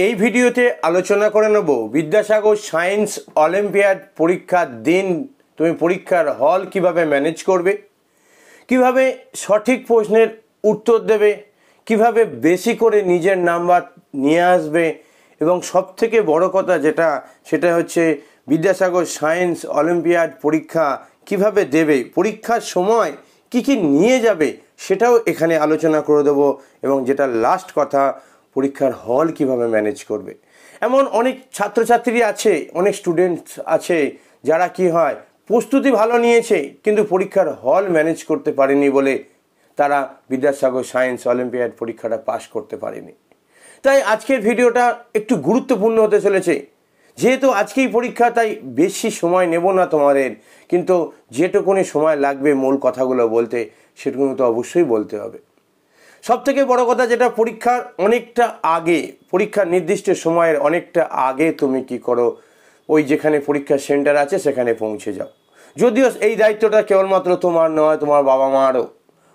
এই ভিডিওতে আলোচনা করে নেব বিদ্যাসাগর সায়েন্স অলিম্পিয়াড পরীক্ষার দিন তুমি পরীক্ষার হল কিভাবে ম্যানেজ করবে, কিভাবে সঠিক প্রশ্নের উত্তর দেবে, কিভাবে বেশি করে নিজের নাম্বার নিয়ে আসবে এবং সবথেকে বড় কথা সেটা হচ্ছে বিদ্যাসাগর সায়েন্স অলিম্পিয়াড পরীক্ষা কিভাবে দেবে, পরীক্ষার সময় কি কি নিয়ে যাবে সেটাও এখানে আলোচনা করে দেবো। এবং যেটা লাস্ট কথা, পরীক্ষার হল কিভাবে ম্যানেজ করবে। এমন অনেক ছাত্রছাত্রী আছে, অনেক স্টুডেন্টস আছে যারা কি হয় প্রস্তুতি ভালো নিয়েছে কিন্তু পরীক্ষার হল ম্যানেজ করতে পারেনি বলে তারা বিদ্যাসাগর সায়েন্স অলিম্পিয়াড পরীক্ষাটা পাস করতে পারেনি। তাই আজকের ভিডিওটা একটু গুরুত্বপূর্ণ হতে চলেছে। যেহেতু আজকেই পরীক্ষা তাই বেশি সময় নেব না তোমাদের, কিন্তু যেটুকুনি সময় লাগবে মূল কথাগুলো বলতে সেটুকুনি তো অবশ্যই বলতে হবে। সবথেকে বড় কথা যেটা, পরীক্ষার অনেকটা আগে, পরীক্ষার নির্দিষ্ট সময়ের অনেকটা আগে তুমি কি করো, ওই যেখানে পরীক্ষার সেন্টার আছে সেখানে পৌঁছে যাও। যদিও এই দায়িত্বটা কেবলমাত্র তোমার নয়, তোমার বাবা মারও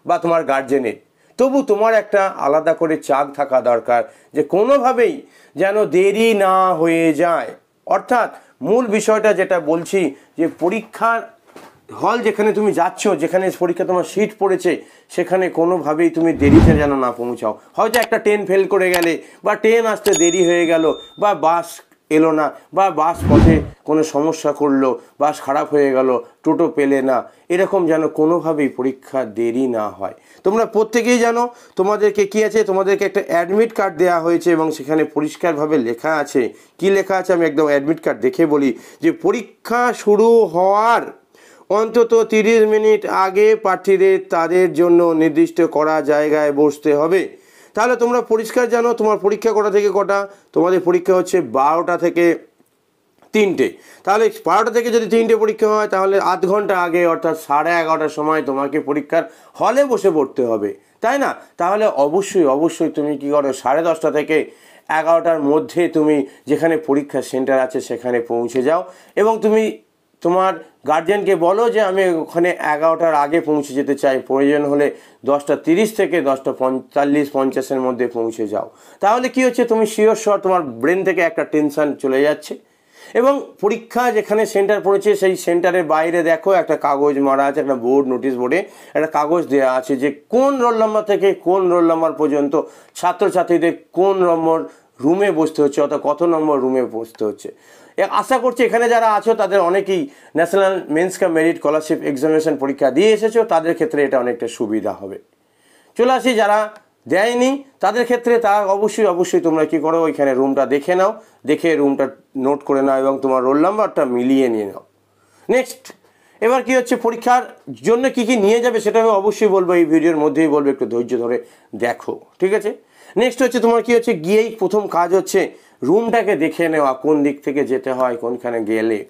বা তোমার গার্জেনের, তবু তোমার একটা আলাদা করে চাক থাকা দরকার যে কোনোভাবেই যেন দেরি না হয়ে যায়। অর্থাৎ মূল বিষয়টা যেটা বলছি যে পরীক্ষার হল যেখানে তুমি যাচ্ছ, যেখানে পরীক্ষা তোমার সিট পড়েছে, সেখানে কোনোভাবেই তুমি দেরিতে যেন না পৌঁছাও। হয়তো একটা ট্রেন ফেল করে গেলে বা ট্রেন আসতে দেরি হয়ে গেল বা বাস এলো না বা বাস পথে কোনো সমস্যা করলো, বাস খারাপ হয়ে গেল, টোটো পেলে না, এরকম যেন কোনোভাবেই পরীক্ষা দেরি না হয়। তোমরা প্রত্যেকেই জানো তোমাদেরকে কি আছে, তোমাদেরকে একটা অ্যাডমিট কার্ড দেওয়া হয়েছে এবং সেখানে পরিষ্কারভাবে লেখা আছে। কি লেখা আছে আমি একদম অ্যাডমিট কার্ড দেখে বলি যে পরীক্ষা শুরু হওয়ার অন্তত 30 মিনিট আগে প্রার্থীদের তাদের জন্য নির্দিষ্ট করা জায়গায় বসতে হবে। তাহলে তোমরা পরিষ্কার জানো তোমার পরীক্ষা কটা থেকে কটা, তোমাদের পরীক্ষা হচ্ছে 12টা থেকে 3টে। তাহলে 12টা থেকে যদি 3টে পরীক্ষা হয় তাহলে আধ ঘন্টা আগে অর্থাৎ 11:30টার সময় তোমাকে পরীক্ষার হলে বসে পড়তে হবে, তাই না? তাহলে অবশ্যই তুমি কি করো, 10:30টা থেকে 11টার মধ্যে তুমি যেখানে পরীক্ষার সেন্টার আছে সেখানে পৌঁছে যাও এবং তুমি তোমার গার্জেনকে বলো যে আমি ওখানে 11টার আগে পৌঁছে যেতে চাই, প্রয়োজন হলে 10:30 থেকে 10:45-50-এর মধ্যে পৌঁছে যাও। তাহলে কি হচ্ছে, তুমি শিওর তোমার ব্রেন থেকে একটা টেনশন চলে যাচ্ছে। এবং পরীক্ষা যেখানে সেন্টার পড়েছে সেই সেন্টারের বাইরে দেখো একটা কাগজ মারা আছে, একটা বোর্ড, নোটিশ বোর্ডে একটা কাগজ দেওয়া আছে যে কোন রোল নাম্বার থেকে কোন রোল নাম্বার পর্যন্ত ছাত্রছাত্রীদের কোন নম্বর রুমে বসতে হচ্ছে, অর্থাৎ কত নম্বর রুমে বসতে হচ্ছে। আশা করছি এখানে যারা আছো তাদের অনেকেই ন্যাশনাল মেন্স কাম মেরিট স্কলারশিপ এক্সামিনেশন পরীক্ষা দিয়ে এসেছো, তাদের ক্ষেত্রে এটা অনেকটা সুবিধা হবে। চলে আসি যারা দেয়নি তাদের ক্ষেত্রে, তারা অবশ্যই তোমরা কি করো, ওইখানে রুমটা দেখে নাও, দেখে রুমটা নোট করে নাও এবং তোমার রোল নাম্বারটা মিলিয়ে নিয়ে নাও। নেক্সট, এবার কি হচ্ছে, পরীক্ষার জন্য কি কি নিয়ে যাবে সেটা আমি অবশ্যই বলবো, এই ভিডিওর মধ্যেই বলবো, একটু ধৈর্য ধরে দেখো, ঠিক আছে? নেক্সট হচ্ছে তোমার কি হচ্ছে, গিয়েই প্রথম কাজ হচ্ছে রুমটাকে দেখে নেওয়া, কোন দিক থেকে যেতে হয়, কোনখানে গেলে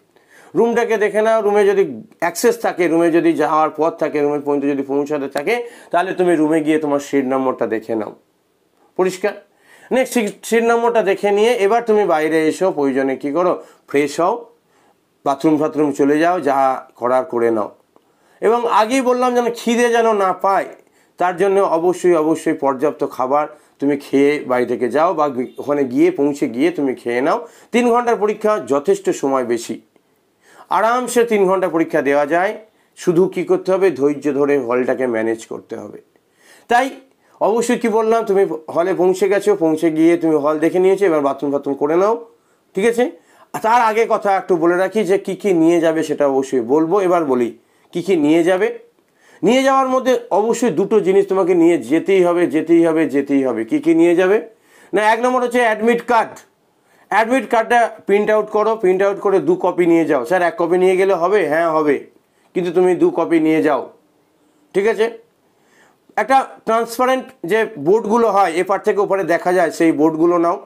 রুমটাকে দেখে নাও। রুমে যদি অ্যাক্সেস থাকে, রুমে যদি যাওয়ার পথ থাকে, রুমের পর্যন্ত যদি পৌঁছাতে থাকে, তাহলে তুমি রুমে গিয়ে তোমার সিট নম্বরটা দেখে নাও, পরিষ্কার। নেক্সট, সিট নম্বরটা দেখে নিয়ে এবার তুমি বাইরে এসো, প্রয়োজনে কি করো, ফ্রেশ হও, বাথরুম চলে যাও, যা করার করে নাও। এবং আগেই বললাম যেন খিদে যেন না পায়, তার জন্য অবশ্যই পর্যাপ্ত খাবার তুমি খেয়ে বাড়ি থেকে যাও বা ওখানে পৌঁছে গিয়ে তুমি খেয়ে নাও। 3 ঘন্টার পরীক্ষা, যথেষ্ট সময় বেশি, আরামসে 3 ঘন্টা পরীক্ষা দেওয়া যায়। শুধু কি করতে হবে, ধৈর্য ধরে হলটাকে ম্যানেজ করতে হবে। তাই অবশ্যই কি বললাম, তুমি হলে পৌঁছে গেছো, পৌঁছে গিয়ে তুমি হল দেখে নিয়েছো, এবার বাথরুম করে নাও, ঠিক আছে? তার আগে কথা একটু বলে রাখি যে কি কি নিয়ে যাবে সেটা অবশ্যই বলবো। এবার বলি কি কি নিয়ে যাবে। নিয়ে যাওয়ার মধ্যে অবশ্যই দুটো জিনিস তোমাকে নিয়ে যেতেই হবে। কি কি নিয়ে যাবে না, 1 নম্বর হচ্ছে অ্যাডমিট কার্ড। অ্যাডমিট কার্ডটা প্রিন্ট আউট করে 2 কপি নিয়ে যাও। স্যার 1 কপি নিয়ে গেলে হবে? হ্যাঁ হবে, কিন্তু তুমি 2 কপি নিয়ে যাও, ঠিক আছে? একটা ট্রান্সপারেন্ট যে বোর্ডগুলো হয়, এপার থেকে ওপারে দেখা যায়, সেই বোর্ডগুলো নাও।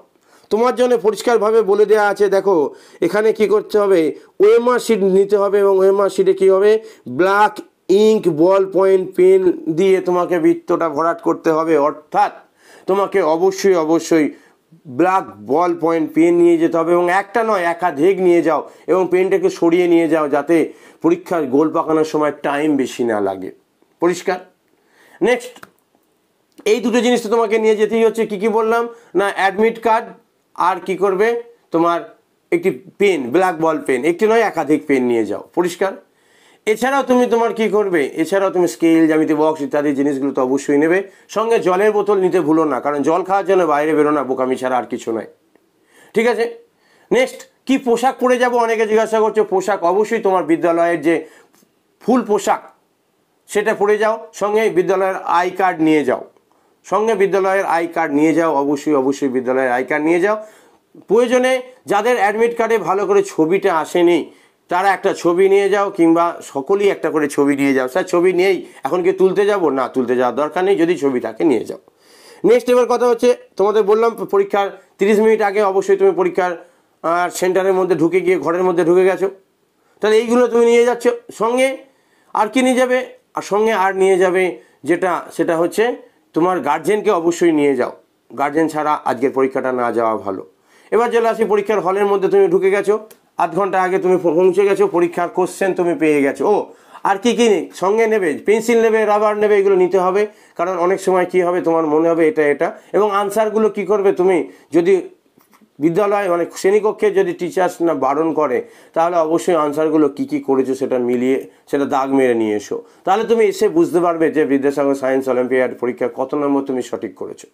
তোমার জন্য পরিষ্কারভাবে বলে দেওয়া আছে, দেখো এখানে কি করতে হবে, ওএমআর শিট নিতে হবে এবং ওএমআর শিটে কী হবে, black ink ball point pen দিয়ে তোমাকে বৃত্তটা ভরাট করতে হবে। অর্থাৎ তোমাকে অবশ্যই ব্ল্যাক বল পয়েন্ট পেন নিয়ে যেতে হবে এবং একটা নয় একাধিক নিয়ে যাও এবং পেনটাকে সরিয়ে নিয়ে যাও যাতে পরীক্ষার গোল পাকানোর সময় টাইম বেশি না লাগে, পরিষ্কার। নেক্সট, এই দুটো জিনিস তো তোমাকে নিয়ে যেতেই হচ্ছে। কি বললাম না, অ্যাডমিট কার্ড আর কি করবে, তোমার একটি পেন, ব্ল্যাক বল পেন, একটি নয় একাধিক পেন নিয়ে যাও। পরিষ্কার? এছাড়াও তুমি তোমার কি করবে, এছাড়াও তুমি স্কেল, জ্যামিতি বক্স ইত্যাদি জিনিসগুলো তো অবশ্যই নেবে। সঙ্গে জলের বোতল নিতে ভুলো না, কারণ জল খাওয়ার জন্য বাইরে বেরো না, বোকামি ছাড়া আর কিছু নয়। ঠিক আছে? নেক্সট, কি পোশাক পরে যাব অনেকে জিজ্ঞাসা করছো। পোশাক অবশ্যই তোমার বিদ্যালয়ের যে ফুল পোশাক সেটা পরে যাও। সঙ্গে বিদ্যালয়ের আই কার্ড নিয়ে যাও, সঙ্গে বিদ্যালয়ের আই কার্ড নিয়ে যাও, অবশ্যই বিদ্যালয়ের আই কার্ড নিয়ে যাও। প্রয়োজনে যাদের অ্যাডমিট কার্ডে ভালো করে ছবিটা আসেনি তারা একটা ছবি নিয়ে যাও, কিংবা সকলেই একটা করে ছবি নিয়ে যাও। স্যার ছবি নেই, এখন কি তুলতে যাব না, তুলতে যাওয়ার দরকার নেই, যদি ছবি থাকে নিয়ে যাও। নেক্সট এবার কথা হচ্ছে, তোমাদের বললাম পরীক্ষার 30 মিনিট আগে অবশ্যই তুমি পরীক্ষার সেন্টারের মধ্যে ঢুকে গিয়ে ঘরের মধ্যে ঢুকে গেছো, তাহলে এইগুলো তুমি নিয়ে যাচ্ছ। সঙ্গে আর কি নিয়ে যাবে, আর সঙ্গে আর নিয়ে যাবে সেটা হচ্ছে তোমার গার্জেনকে অবশ্যই নিয়ে যাও। গার্জেন ছাড়া আজকের পরীক্ষাটা না যাওয়া ভালো। এবার চলে আসি, পরীক্ষার হলের মধ্যে তুমি ঢুকে গেছো, আধ ঘন্টা আগে তুমি পৌঁছে গেছো, পরীক্ষার কোশ্চেন তুমি পেয়ে গেছো। আর কি কি সঙ্গে নেবে, পেন্সিল নেবে, রাবার নেবে, এগুলো নিতে হবে। কারণ অনেক সময় কি হবে, তোমার মনে হবে এটা, এবং আনসারগুলো কি করবে তুমি, যদি বিদ্যালয় মানে শ্রেণীকক্ষে যদি টিচার্স না বারণ করে, তাহলে অবশ্যই আনসারগুলো কি করেছো সেটা মিলিয়ে সেটা দাগ মেরে নিয়ে এসো। তাহলে তুমি এসে বুঝতে পারবে যে বিদ্যাসাগর সায়েন্স অলিম্পিয়াড পরীক্ষা কত নম্বর তুমি সঠিক করেছো।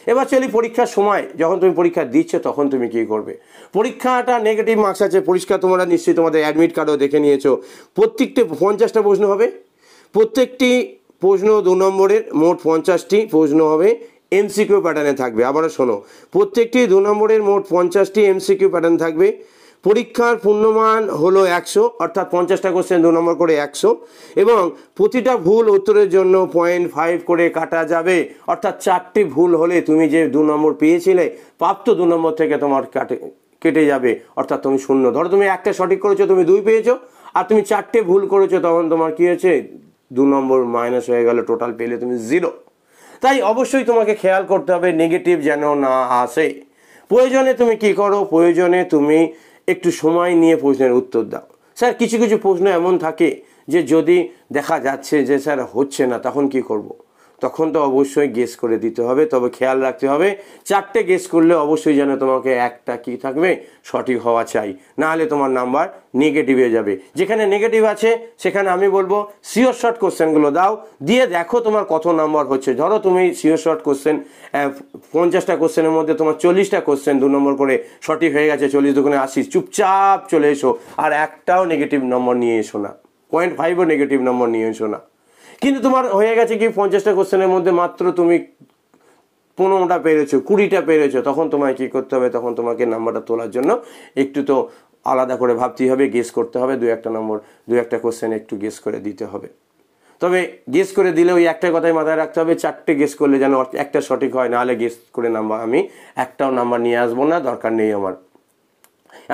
এবার চলি পরীক্ষার সময়, যখন তুমি পরীক্ষা দিচ্ছ তখন তুমি কী করবে। পরীক্ষাটা নেগেটিভ মার্কস আছে, পরিষ্কার তোমরা নিশ্চয়ই তোমাদের অ্যাডমিট কার্ডও দেখে নিয়েছো। প্রত্যেকটি 50টা প্রশ্ন হবে, প্রত্যেকটি প্রশ্ন 2 নম্বরের, মোট 50টি প্রশ্ন হবে, এমসিকিউ প্যাটার্নে থাকবে। আবারও শোনো, প্রত্যেকটি 2 নম্বরের মোট 50টি এমসিকিউ প্যাটার্ন থাকবে। পরীক্ষার পূর্ণমান হলো 100, অর্থাৎ 50টা কোশ্চেন 2 নম্বর করে 100, এবং প্রতিটা ভুল উত্তরের জন্য 0.5 করে কাটা যাবে। অর্থাৎ 4টি ভুল হলে তুমি যে 2 নম্বর পেয়েছিলে, প্রাপ্ত 2 নম্বর থেকে তোমার কেটে যাবে, অর্থাৎ তুমি 0। ধরো তুমি একটা সঠিক করেছো, তুমি 2 পেয়েছো, আর তুমি 4টে ভুল করেছো, তখন তোমার কি হয়েছে, 2 নম্বর মাইনাস হয়ে গেল, টোটাল পেলে তুমি 0। তাই অবশ্যই তোমাকে খেয়াল করতে হবে নেগেটিভ যেন না আসে। প্রয়োজনে তুমি কি করো, প্রয়োজনে তুমি একটু সময় নিয়ে প্রশ্নের উত্তর দাও। স্যার কিছু প্রশ্ন এমন থাকে যে যদি দেখা যাচ্ছে যে স্যার হচ্ছে না, তখন কি করব। তখন তো অবশ্যই গেস করে দিতে হবে। তবে খেয়াল রাখতে হবে 4টে গেস করলে অবশ্যই যেন তোমাকে একটা কি থাকবে, সঠিক হওয়া চাই, না হলে তোমার নাম্বার নেগেটিভে যাবে। যেখানে নেগেটিভ আছে সেখানে আমি বলবো সিওর শর্ট কোশ্চেনগুলো দাও, দিয়ে দেখো তোমার কত নাম্বার হচ্ছে। ধরো তুমি সিওর শর্ট কোশ্চেন 50টা কোশ্চেনের মধ্যে তোমার 40টা কোশ্চেন 2 নম্বর করে সঠিক হয়ে গেছে, 40 দুগুণে 80, চুপচাপ চলে এসো, আর একটাও নেগেটিভ নম্বর নিয়ে এসো না, 0.5ও নেগেটিভ নম্বর নিয়ে এসো না। কিন্তু তোমার হয়ে গেছে কি 50টা কোশ্চেনের মধ্যে মাত্র তুমি 15টা পেরেছো, 20টা পেরেছো, তখন তোমায় কি করতে হবে, তখন তোমাকে নাম্বারটা তোলার জন্য একটু তো আলাদা করে ভাবতেই হবে, গেস করতে হবে, 2-1টা কোশ্চেন একটু গেস করে দিতে হবে। তবে গেস করে দিলে ওই একটা কথাই মাথায় রাখতে হবে, 4টে গেস করলে যেন একটা সঠিক হয়, নাহলে গেস করে নাম্বার আমি একটাও নাম্বার নিয়ে আসবো না, দরকার নেই আমার।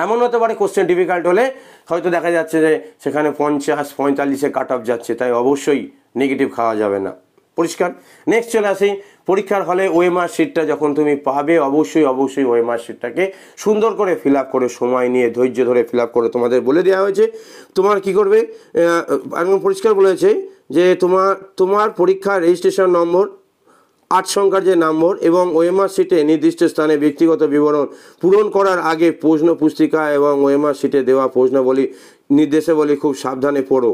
এমন হতে পারে কোশ্চেন ডিফিকাল্ট হলে হয়তো দেখা যাচ্ছে যে সেখানে 50-45-এ কাট অফ যাচ্ছে, তাই অবশ্যই নেগেটিভ খাওয়া যাবে না। পরিষ্কার? নেক্সট চলে আসি, পরীক্ষার হলে ওএমআর শিটটা যখন তুমি পাবে, অবশ্যই ওএমআর শিটটাকে সুন্দর করে ফিল আপ করে, সময় নিয়ে ধৈর্য ধরে ফিল আপ করে তোমাদের বলে দেওয়া হয়েছে তোমার কি করবে। একদম পরিষ্কার বলেছে যে তোমার পরীক্ষার রেজিস্ট্রেশন নম্বর, 8 সংখ্যার যে নম্বর, এবং ওএমআর শিটে নির্দিষ্ট স্থানে ব্যক্তিগত বিবরণ পূরণ করার আগে প্রশ্ন পুস্তিকা এবং ওএমআর শিটে দেওয়া প্রশ্নাবলী নির্দেশাবলী খুব সাবধানে পড়ো।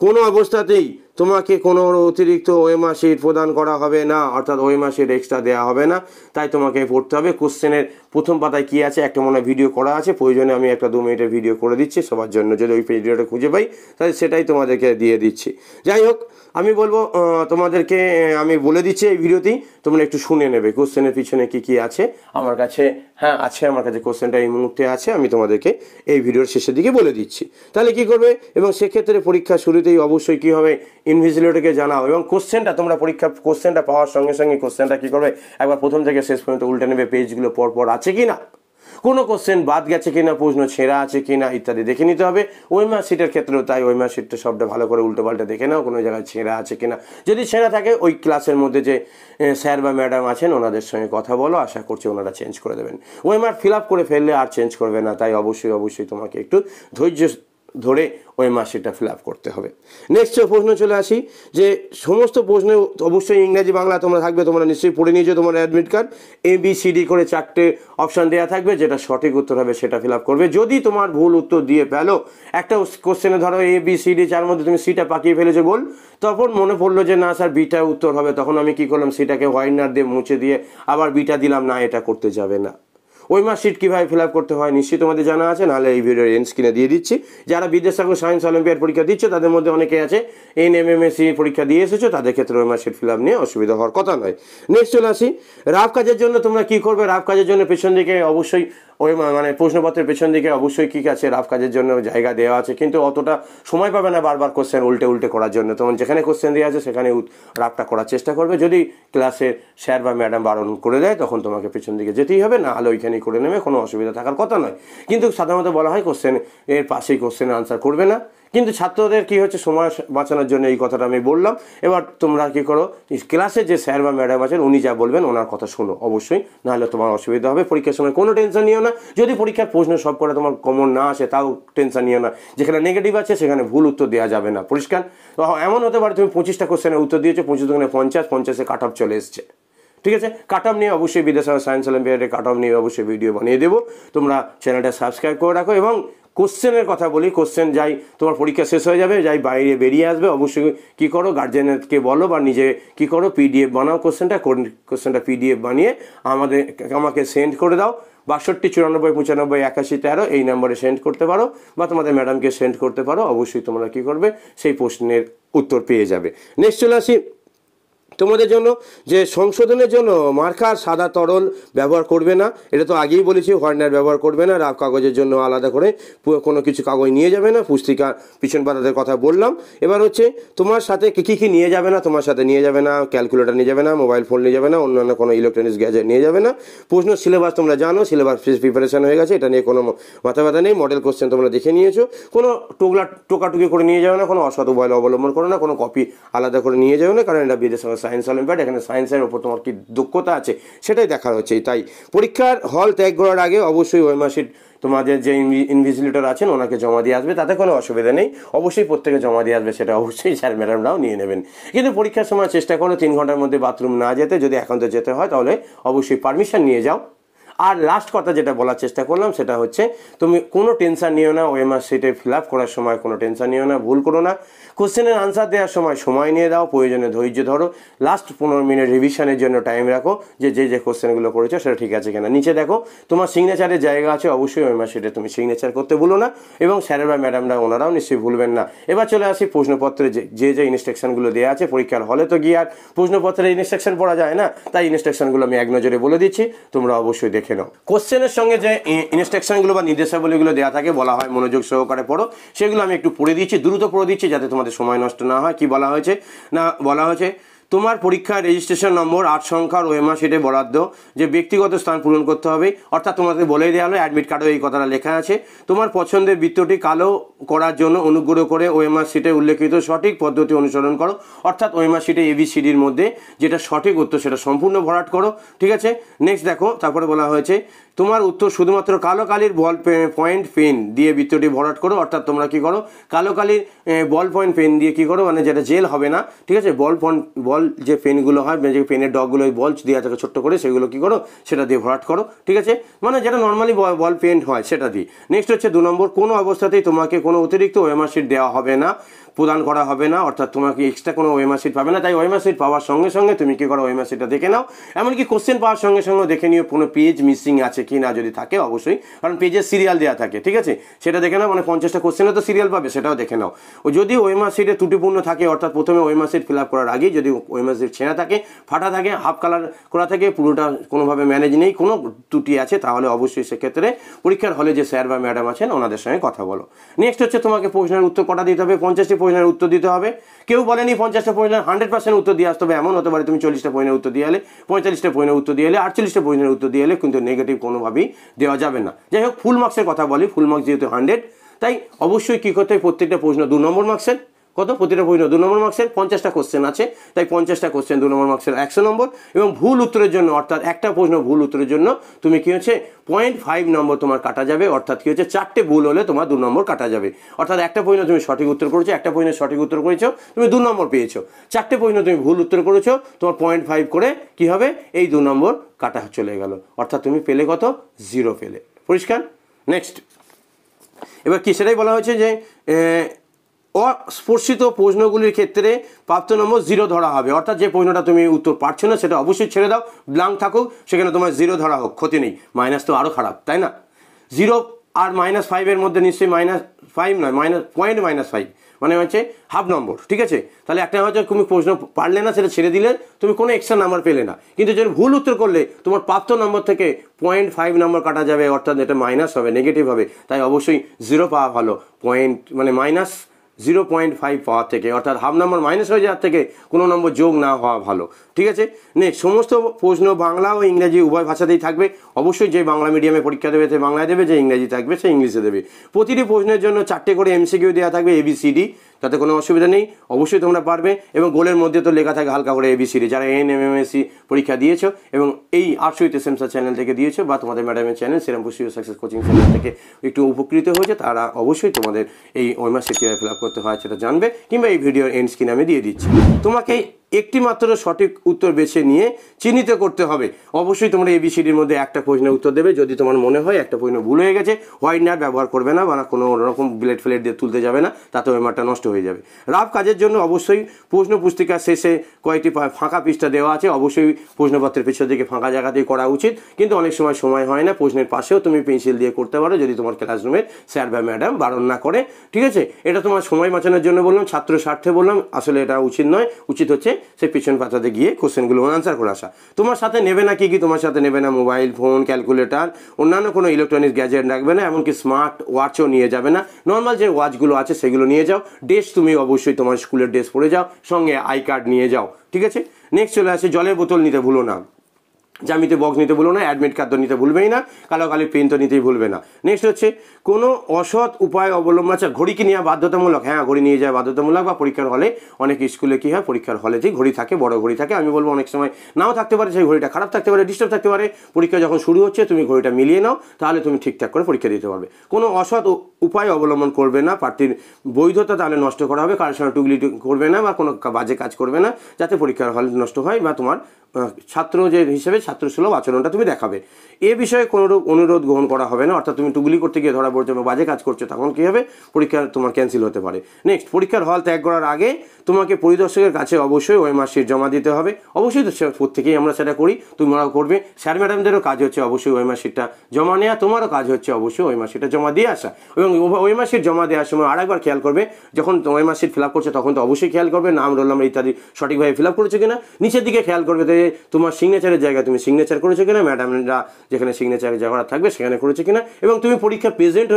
কোনো অবস্থাতেই তোমাকে কোনো অতিরিক্ত ওএমআর শিট প্রদান করা হবে না, অর্থাৎ ওএমআর শিট এক্সট্রা দেওয়া হবে না, তাই তোমাকে পড়তে হবে। কোশ্চেনের প্রথম পাতায় কি আছে একটা মনে ভিডিও করা আছে, প্রয়োজনে আমি একটা 2 মিনিটের ভিডিও করে দিচ্ছি সবার জন্য, যদি ওই ভিডিওটা খুঁজে পাই তাহলে সেটাই তোমাদেরকে দিয়ে দিচ্ছি। যাই হোক, আমি বলবো তোমাদেরকে আমি বলে দিচ্ছি এই ভিডিওতেই, তোমরা একটু শুনে নেবে কোশ্চেনের পিছনে কি আছে। আমার কাছে আছে, আমার কাছে কোশ্চেনটা এই মুহূর্তে আছে, আমি তোমাদেরকে এই ভিডিওর শেষের দিকে বলে দিচ্ছি। তাহলে কি করবে, এবং সেক্ষেত্রে পরীক্ষা শুরুতেই অবশ্যই কি হবে, ইনভিজিলেটরকে জানাও, এবং তোমরা কোশ্চেনটা পাওয়ার সঙ্গে সঙ্গে কোশ্চেনটা কি করবে, একবার প্রথম থেকে শেষ পর্যন্ত উল্টে নেবে, পেজগুলো পরপর আছে কি না, কোনো কোশ্চেন বাদ গেছে কিনা, প্রশ্ন ছেঁড়া আছে কিনা ইত্যাদি দেখে নিতে হবে। ওএমআর শিটের ক্ষেত্রেও তাই, ওএমআর শিটটা সবটা ভালো করে উল্টো পাল্টা দেখে নাও, কোনো জায়গায় ছেঁড়া আছে কিনা। যদি ছেঁড়া থাকে ওই ক্লাসের মধ্যে যে স্যার বা ম্যাডাম আছেন ওনাদের সঙ্গে কথা বলো, আশা করছি ওনারা চেঞ্জ করে দেবেন। ওএমআর ফিল আপ করে ফেললে আর চেঞ্জ করবে না, তাই অবশ্যই তোমাকে একটু ধৈর্য ধরে ওই মার্কশিটটা ফিল আপ করতে হবে। নেক্সট প্রশ্ন চলে আসি যে সমস্ত প্রশ্নে অবশ্যই ইংরাজি বাংলা তোমরা থাকবে, তোমরা নিশ্চয়ই পড়ে নিয়েছো তোমার অ্যাডমিট কার্ড। ABCD করে 4টে অপশান দেওয়া থাকবে, যেটা সঠিক উত্তর হবে সেটা ফিল আপ করবে। যদি তোমার ভুল উত্তর দিয়ে ফেলো, একটা কোশ্চেনে ধরো ABCD 4 মধ্যে তুমি সিটা পাকিয়ে ফেলেছো গোল, তখন মনে পড়লো যে না স্যার বিটা উত্তর হবে, তখন আমি কি করলাম, সিটাকে হোয়াইটনার দিয়ে মুছে দিয়ে আবার বিটা দিলাম। না, এটা করতে যাবে না। ওই মার্কশিট কীভাবে ফিল আপ করতে হয় নিশ্চয়ই তোমাদের জানা আছে, নাহলে এই ভিডিওর এন্ড স্ক্রিনে দিয়ে দিচ্ছি। যারা বিদ্যাসাগর সায়েন্স অলিম্পিয়াড পরীক্ষা দিচ্ছে তাদের মধ্যে অনেকে আছে NMMSC পরীক্ষা দিয়ে এসেছো, তাদের ক্ষেত্রে ওই মার্কশিট ফিল আপ নিয়ে অসুবিধা হওয়ার কথা নয়। নেক্সট চলে আসি, রাফ কাজের জন্য তোমরা কি করবে। রাফ কাজের জন্য পেছন দিকে অবশ্যই ওই মানে প্রশ্নপত্রের পেছন দিকে অবশ্যই কী আছে, রাফ কাজের জন্য জায়গা দেওয়া আছে, কিন্তু অতটা সময় পাবে না বারবার কোশ্চেন উল্টে করার জন্য। তোমার যেখানে কোশ্চেন দেওয়া আছে সেখানে রাফটা করার চেষ্টা করবে। যদি ক্লাসে স্যার বা ম্যাডাম বারণ করে দেয় তখন তোমাকে পেছন দিকে যেতেই হবে, না হলে ওইখানেই করে নেবে, কোনো অসুবিধা থাকার কথা নয়। কিন্তু সাধারণত বলা হয় কোশ্চেন এর পাশেই কোশ্চেনের আনসার করবে না, কিন্তু ছাত্রদের কি হচ্ছে, সময় বাঁচানোর জন্য এই কথাটা আমি বললাম। এবার তোমরা কি করো, ক্লাসে যে স্যার বা ম্যাডাম আছেন উনি যা বলবেন ওনার কথা শোনো অবশ্যই, নাহলে তোমার অসুবিধা হবে। পরীক্ষার সময় কোনো টেনশন নিও না। যদি পরীক্ষার প্রশ্ন সব করে তোমার কমন না আসে তাও টেনশন নিও না, যেখানে নেগেটিভ আছে সেখানে ভুল উত্তর দেওয়া যাবে না, পরিষ্কার। এমন হতে পারে তুমি 25টা কোশ্চেনের উত্তর দিয়েছো, 25 দুগুণে 50 কাট অফ চলে এসছে, ঠিক আছে। কাট অফ নিয়ে অবশ্যই বিদ্যাসাগর সায়েন্স অলিম্পিয়াডে কাট অফ নিয়ে অবশ্যই ভিডিও বানিয়ে দেবো। তোমরা চ্যানেলটা সাবস্ক্রাইব করে রাখো। এবং কোশ্চেনের কথা বলি, কোশ্চেন যাই তোমার পরীক্ষা শেষ হয়ে যাবে, যাই বাইরে বেরিয়ে আসবে, অবশ্যই কী করো, গার্জেনকে বলো বা নিজে কী করো, PDF বানাও কোশ্চেনটা PDF বানিয়ে আমাকে সেন্ড করে দাও। 62 94 95 81 13 এই নম্বরে সেন্ড করতে পারো, বা তোমাদের ম্যাডামকে সেন্ড করতে পারো। অবশ্যই তোমরা কী করবে, সেই প্রশ্নের উত্তর পেয়ে যাবে। নেক্সট চলে আসি তোমাদের জন্য যে সংশোধনের জন্য মার্কার সাদা তরল ব্যবহার করবে না, এটা তো আগেই বলেছি। হোয়াইটনার ব্যবহার করবে না, রাফ কাগজের জন্য আলাদা করে কোনো কিছু কাগজ নিয়ে যাবে না, পুস্তিকা পিছন পাতাদের কথা বললাম। এবার হচ্ছে তোমার সাথে কী নিয়ে যাবে না, তোমার সাথে নিয়ে যাবে না ক্যালকুলেটর নিয়ে যাবে না, মোবাইল ফোন নিয়ে যাবে না, অন্যান্য কোনো ইলেকট্রনিক্স গ্যাজেট নিয়ে যাবে না। প্রশ্ন সিলেবাস তোমরা জানো, সিলেবাস প্রিপারেশন হয়ে গেছে, এটা নিয়ে কোনো মাথা ব্যথা নেই। মডেল কোশ্চেন তোমরা দেখে নিয়েছো, কোনো টোকাটুকি করে নিয়ে যাবে না, কোনো অসৎ উপায় অবলম্বন করো না, কোনো কপি আলাদা করে নিয়ে যাবে না, কারণ এটা বিদ্যাসাগর সায়েন্স অলিম্পিয়াড, এখানে সায়েন্সের ওপর তোমার কি দক্ষতা আছে সেটাই দেখার হচ্ছে। তাই পরীক্ষার হল ত্যাগ করার আগে অবশ্যই ওই মার্কশিট তোমাদের যে ইনভিজিলেটর আছেন ওনাকে জমা দিয়ে আসবে, তাতে কোনো অসুবিধা নেই। অবশ্যই প্রত্যেকে জমা দিয়ে আসবে, সেটা অবশ্যই স্যার ম্যাডামরাও নিয়ে নেবেন। কিন্তু পরীক্ষার সময় চেষ্টা করো 3 ঘন্টার মধ্যে বাথরুম না যেতে, যদি একান্ত যেতে হয় তাহলে অবশ্যই পারমিশন নিয়ে যাও। আর লাস্ট কথা যেটা বলার চেষ্টা করলাম সেটা হচ্ছে, তুমি কোনো টেনশন নিও না, ওএমআর শিটে ফিল আপ করার সময় কোনো টেনশন নিও না, ভুল করো না। কোশ্চেনের আনসার দেওয়ার সময় নিয়ে দাও, প্রয়োজনে ধৈর্য ধরো। লাস্ট 15 মিনিট রিভিশনের জন্য টাইম রাখো, যে কোশ্চেনগুলো করেছো সেটা ঠিক আছে কিনা। নিচে দেখো তোমার সিগনেচারের জায়গা আছে, অবশ্যই ওএমআর শিটে তুমি সিগনেচার করতে ভুলো না, এবং স্যারের বা ম্যাডামরা ওনারাও নিশ্চয়ই ভুলবেন না। এবার চলে আসি প্রশ্নপত্রে যে ইনস্ট্রাকশনগুলো দেওয়া আছে। পরীক্ষার হলে তো গিয়ে আর প্রশ্নপত্রে ইনস্ট্রাকশন পড়া যায় না, তাই ইনস্ট্রাকশনগুলো আমি এক নজরে বলে দিচ্ছি, তোমরা অবশ্যই দেখে নাও। কোশ্চেনের সঙ্গে যে ইনস্ট্রাকশনগুলো বা নির্দেশাবলীগুলো দেওয়া থাকে, বলা হয় মনোযোগ সহকারে পড়ো, সেগুলো আমি একটু পড়ে দিচ্ছি, দ্রুত পড়ে দিচ্ছি যাতে তোমাদের সময় নষ্ট না হয়। কি বলা হয়েছে না, বলা হয়েছে তোমার পরীক্ষার রেজিস্ট্রেশন নম্বর 8 সংখ্যার ওএমআর শিটে বরাদ্দ যে ব্যক্তিগত স্থান পূরণ করতে হবে, অর্থাৎ তোমাদের বলেই দেওয়া হলো, অ্যাডমিট কার্ডেও এই কথাটা লেখা আছে। তোমার পছন্দের বৃত্তটি কালো করার জন্য অনুগ্রহ করে ওএমআর শিটে উল্লেখিত সঠিক পদ্ধতি অনুসরণ করো, অর্থাৎ ওএমআর শিটে ABCDর মধ্যে যেটা সঠিক উত্তর সেটা সম্পূর্ণ ভরাট করো, ঠিক আছে। নেক্সট দেখো, তারপরে বলা হয়েছে তোমার উত্তর শুধুমাত্র কালো কালির বল পয়েন্ট পেন দিয়ে বৃত্তটি ভরাট করো, অর্থাৎ তোমরা কি করো, কালো কালির বল পয়েন্ট পেন দিয়ে কি করো, মানে যেটা জেল হবে না, ঠিক আছে, বল যে পেনগুলো হয়, যে পেনের ডগগুলো বল দেওয়া থাকে ছোট্ট করে, সেগুলো কি করো, সেটা দিয়ে ভরাট করো, ঠিক আছে, মানে যেটা নর্মালি বল পেন হয় সেটা দিয়ে। নেক্সট হচ্ছে 2 নম্বর, কোনো অবস্থাতেই তোমাকে কোনো অতিরিক্ত ওএমআর শিট দেওয়া হবে না, প্রদান করা হবে না, অর্থাৎ তোমাকে এক্সট্রা কোনো ওএমআর শিট পাবে না। তাই ওএমআর শিট পাওয়ার সঙ্গে সঙ্গে তুমি কি করো, ওএমআর শিটটা দেখে নাও, এমনকি কোশ্চেন পাওয়ার সঙ্গে সঙ্গে দেখে নিও কোনো পেজ মিসিং আছে কি না, যদি থাকে অবশ্যই, কারণ পেজের সিরিয়াল দেওয়া থাকে, ঠিক আছে, সেটা দেখে নাও, মানে 50টা কোশ্চেনে তো সিরিয়াল পাবে, সেটাও দেখে নাও। ও যদি ওএমআর শিটে ত্রুটিপূর্ণ থাকে, অর্থাৎ প্রথমে ওএমআর শিট ফিল আপ করার আগেই যদি ওএমআর শিট ছেঁড়া থাকে, ফাটা থাকে, হাফ কালার করা থাকে, পুরোটা কোনোভাবে ম্যানেজ নেই, কোনো ত্রুটি আছে, তাহলে অবশ্যই সেক্ষেত্রে পরীক্ষার হলে যে স্যার বা ম্যাডাম আছেন ওনাদের সঙ্গে কথা বলো। নেক্সট হচ্ছে তোমাকে প্রশ্নের উত্তর কটা দিতে হবে, 50টি প্রশ্নের উত্তর দিতে হবে। কেউ বলেনি 50টা প্রশ্নের 100% উত্তর দিয়ে আসতে হবে, এমন হতে পারে তুমি 40টা প্রশ্নের উত্তর দিয়ে এলে, 45টা প্রশ্নের উত্তর দিয়ে এলে, 48টা প্রশ্নের উত্তর দিয়ে এলে, কিন্তু নেগেটিভ কোনোভাবেই দেওয়া যাবে না। যাই হোক, ফুল মার্কসের কথা বলি, ফুল মার্কস যেহেতু 100, তাই অবশ্যই কী করতে হবে, প্রত্যেকটা প্রশ্ন 2 নম্বর মার্কসের, কত প্রতিটা প্রশ্ন 2 নম্বর মার্কসের 50টা কোশ্চেন আছে, তাই 50টা কোশ্চেন 2 নম্বর মার্কসের 100 নম্বর। এবং ভুল উত্তরের জন্য অর্থাৎ একটা প্রশ্ন ভুল উত্তরের জন্য তুমি কি হচ্ছে 0.5 নম্বর তোমার কাটা যাবে, অর্থাৎ কি হচ্ছে 4টে ভুল হলে তোমার 2 নম্বর কাটা যাবে। অর্থাৎ একটা প্রশ্ন তুমি সঠিক উত্তর করেছো, একটা প্রশ্নের সঠিক উত্তর করেছো, তুমি 2 নম্বর পেয়েছো। 4টে প্রশ্ন তুমি ভুল উত্তর করেছো, তোমার 0.5 করে কি হবে এই 2 নম্বর কাটা চলে গেল, অর্থাৎ তুমি পেলে কত 0 পেলে। পরিষ্কার? নেক্সট এবার কি সেটাই বলা হয়েছে যে অস্পর্শিত প্রশ্নগুলির ক্ষেত্রে প্রাপ্ত নম্বর 0 ধরা হবে, অর্থাৎ যে প্রশ্নটা তুমি উত্তর পারছো না সেটা অবশ্যই ছেড়ে দাও, ব্ল্যাঙ্ক থাকুক, সেখানে তোমার 0 ধরা হোক, ক্ষতি নেই। মাইনাস তো আরও খারাপ, তাই না? 0 আর -5 মধ্যে নিশ্চয়ই -5 নয়, -0.5 মানে হচ্ছে হাফ নম্বর, ঠিক আছে? তাহলে একটা হচ্ছে তুমি প্রশ্ন পারলে না সেটা ছেড়ে দিলে তুমি কোনো এক্সট্রা নাম্বার পেলে না, কিন্তু যদি ভুল উত্তর করলে তোমার প্রাপ্ত নম্বর থেকে 0.5 নম্বর কাটা যাবে, অর্থাৎ এটা মাইনাস হবে, নেগেটিভ হবে। তাই অবশ্যই 0 পাওয়া ভালো, -0.5 পাওয়ার থেকে, অর্থাৎ হাফ নম্বর মাইনাস হয়ে যাওয়ার থেকে কোনো নম্বর যোগ না হওয়া ভালো, ঠিক আছে? নেক্সট সমস্ত প্রশ্ন বাংলা ও ইংরেজি উভয় ভাষাতেই থাকবে। অবশ্যই যে বাংলা মিডিয়ামে পরীক্ষা দেবে সে বাংলায় দেবে, যে ইংরেজি থাকবে সে ইংলিশে দেবে। প্রতিটি প্রশ্নের জন্য 4টে করে MCQ দেওয়া থাকবে ABCD, তাতে কোনো অসুবিধা নেই, অবশ্যই তোমরা পারবে। এবং গোলের মধ্যে তো লেখা থাকে হালকা করে ABCD, যারা NMMSC পরীক্ষা দিয়েছো এবং এই আর্টস এসএমসা চ্যানেল থেকে দিয়েছো বা তোমাদের ম্যাডামের channel Shrirampur success coaching centre থেকে একটু উপকৃত হয়েছে, তারা অবশ্যই তোমাদের এই ওএমআর কীভাবে ফিল আপ করতে হয় সেটা জানবে, কিংবা এই ভিডিওর এন্ড স্ক্রিনে আমি দিয়ে দিচ্ছি। তোমাকে একটি মাত্র সঠিক উত্তর বেছে নিয়ে চিহ্নিত করতে হবে। অবশ্যই তোমরা ABCDর মধ্যে একটা প্রশ্নের উত্তর দেবে। যদি তোমার মনে হয় একটা প্রশ্ন ভুল হয়ে গেছে, হোয়াইটনার ব্যবহার করবে না বা কোনো রকম ব্লেড ফ্লেড দিয়ে তুলতে যাবে না, তাতে ওএমআরটা নষ্ট হয়ে যাবে। রাফ কাজের জন্য অবশ্যই প্রশ্ন পুস্তিকার শেষে কয়েকটি ফাঁকা পৃষ্ঠা দেওয়া আছে, অবশ্যই প্রশ্নপত্রের পেছন দিকে ফাঁকা জায়গাতেই করা উচিত, কিন্তু অনেক সময় হয় না। প্রশ্নের পাশেও তুমি পেন্সিল দিয়ে করতে পারো, যদি তোমার ক্লাসরুমের স্যার বা ম্যাডাম বারণ না করে, ঠিক আছে? এটা তোমার সময় বাঁচানোর জন্য বললাম, ছাত্র স্বার্থে বললাম, আসলে এটা উচিত নয়। উচিত হচ্ছে সে পিছন পাতাতে গিয়ে কোশ্চেনগুলো আনসার করে আসা। তোমার সাথে নেবে না কি তোমার সাথে নেবে না মোবাইল ফোন, ক্যালকুলেটর, অন্যান্য কোনো ইলেকট্রনিক্স গ্যাজেট রাখবে না, এমনকি স্মার্ট ওয়াচও নিয়ে যাবে না। নর্মাল যে ওয়াচগুলো আছে সেগুলো নিয়ে যাও। ড্রেস তুমি অবশ্যই তোমার স্কুলের ড্রেস পরে যাও, সঙ্গে আই কার্ড নিয়ে যাও, ঠিক আছে? নেক্সট চলে আসে জলের বোতল নিতে ভুলো না, জ্যামিতি বক্স নিতে ভুলো না, অ্যাডমিট কার্ড তো নিতে ভুলবেই না, কালো কালি পেন তো নিতেই ভুলবে না। নেক্সট হচ্ছে কোনো অসৎ উপায় অবলম্বন। আচ্ছা, ঘড়ি কি নেওয়া বাধ্যতামূলক? হ্যাঁ, ঘড়ি নিয়ে যাওয়া বাধ্যতামূলক। বা পরীক্ষার হলে অনেক স্কুলে কী হয়, পরীক্ষার হলে যে ঘড়ি থাকে, বড় ঘড়ি থাকে, আমি বলবো অনেক সময় নাও থাকতে পারে, সেই ঘড়িটা খারাপ থাকতে পারে, ডিস্টার্ব থাকতে পারে। পরীক্ষা যখন শুরু হচ্ছে তুমি ঘড়িটা মিলিয়ে নাও, তাহলে তুমি ঠিকঠাক করে পরীক্ষা দিতে পারবে। কোনো অসৎ উপায় অবলম্বন করবে না, প্রার্থীর বৈধতা তাহলে নষ্ট করা হবে। কারোর সঙ্গে টুগলি করবে না বা কোনো বাজে কাজ করবে না, যাতে পরীক্ষার হল নষ্ট হয় বা তোমার ছাত্র যে হিসেবে ছাত্রসুলভ আচরণটা তুমি দেখাবে। এ বিষয়ে কোনো অনুরোধ গ্রহণ করা হবে না, অর্থাৎ তুমি টুগলি করতে গিয়ে ধরা পড়ছো বা বাজে কাজ করছো, তখন কী হবে, পরীক্ষা তোমার ক্যান্সেল হতে পারে। নেক্সট, পরীক্ষার হল ত্যাগ করার আগে তোমাকে পরিদর্শকের কাছে অবশ্যই ওএমআর শিট জমা দিতে হবে। অবশ্যই তো প্রত্যেকেই আমরা সেটা করি, তোমরাও করবে। স্যার ম্যাডামদেরও কাজ হচ্ছে অবশ্যই ওএমআর শিটটা জমা নেওয়া, তোমারও কাজ হচ্ছে অবশ্যই ওএমআর শিটটা জমা দিয়ে আসা। এবং ওএমআর শিট জমা দেওয়ার সময় আরেকবার খেয়াল করবে, যখন ওএমআর শিট ফিল আপ করছে তখন তো অবশ্যই খেয়াল করবে নাম, রোল নাম্বার ইত্যাদি সঠিকভাবে ফিল আপ করেছো কিনা। নিচের দিকে খেয়াল করবে যে তোমার সিগনেচারের জায়গায় তুমি সিগনেচার করেছো কিনা, ম্যাডামরা যেখানে সিগনেচারের জায়গাটা থাকবে সেখানে করেছো কিনা। এবং তুমি পরীক্ষা প্রেজেন্ট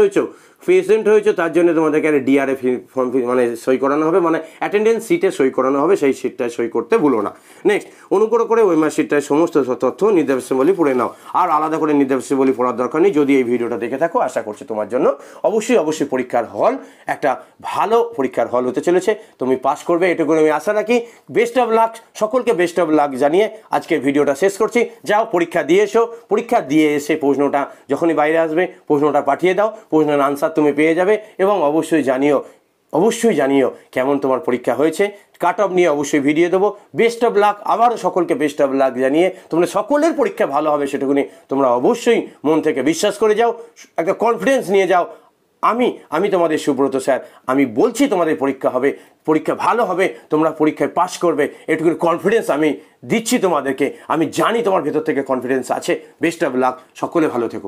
হয়েছো তার জন্য তোমাদেরকে ডিআরএ ফর্ম মানে সই করানো হবে, মানে অ্যাটেন্ডেন্স সিটে সই করানো হবে, সেই সিটটায় সই করতে ভুলো না। নেক্সট, অনুগ্রহ করে ওএমআর শিটটায় সমস্ত তথ্য নির্দেশাবলী পড়ে নাও। আর আলাদা করে নির্দেশাবলী পড়ার দরকার নেই। যদি এই ভিডিওটা দেখে থাকো, আশা করছি তোমার জন্য অবশ্যই পরীক্ষার হল একটা ভালো পরীক্ষার হল হতে চলেছে, তুমি পাস করবে, এটুকু আমি আশা রাখি। বেস্ট অফ লাক, সকলকে বেস্ট অফ লাক জানিয়ে আজকের ভিডিওটা শেষ করছি। যাও পরীক্ষা দিয়ে এসো, পরীক্ষা দিয়ে এসে প্রশ্নটা যখনই বাইরে আসবে প্রশ্নটা পাঠিয়ে দাও, প্রশ্নের আনসার তুমি পেয়ে যাবে। এবং অবশ্যই জানিও কেমন তোমার পরীক্ষা হয়েছে। কাট অফ নিয়ে অবশ্যই ভিডিও দেবো। বেস্ট অফ লাক, আবারও সকলকে বেস্ট অফ লাক জানিয়ে তোমরা সকলের পরীক্ষা ভালো হবে সেটুকুনি তোমরা অবশ্যই মন থেকে বিশ্বাস করে যাও, একটা কনফিডেন্স নিয়ে যাও। আমি তোমাদের সুব্রত স্যার, আমি বলছি তোমাদের পরীক্ষা হবে, পরীক্ষা ভালো হবে, তোমরা পরীক্ষায় পাস করবে, এটুকুর কনফিডেন্স আমি দিচ্ছি তোমাদেরকে। আমি জানি তোমার ভেতর থেকে কনফিডেন্স আছে। বেস্ট অফ লাক, সকলে ভালো থেকো।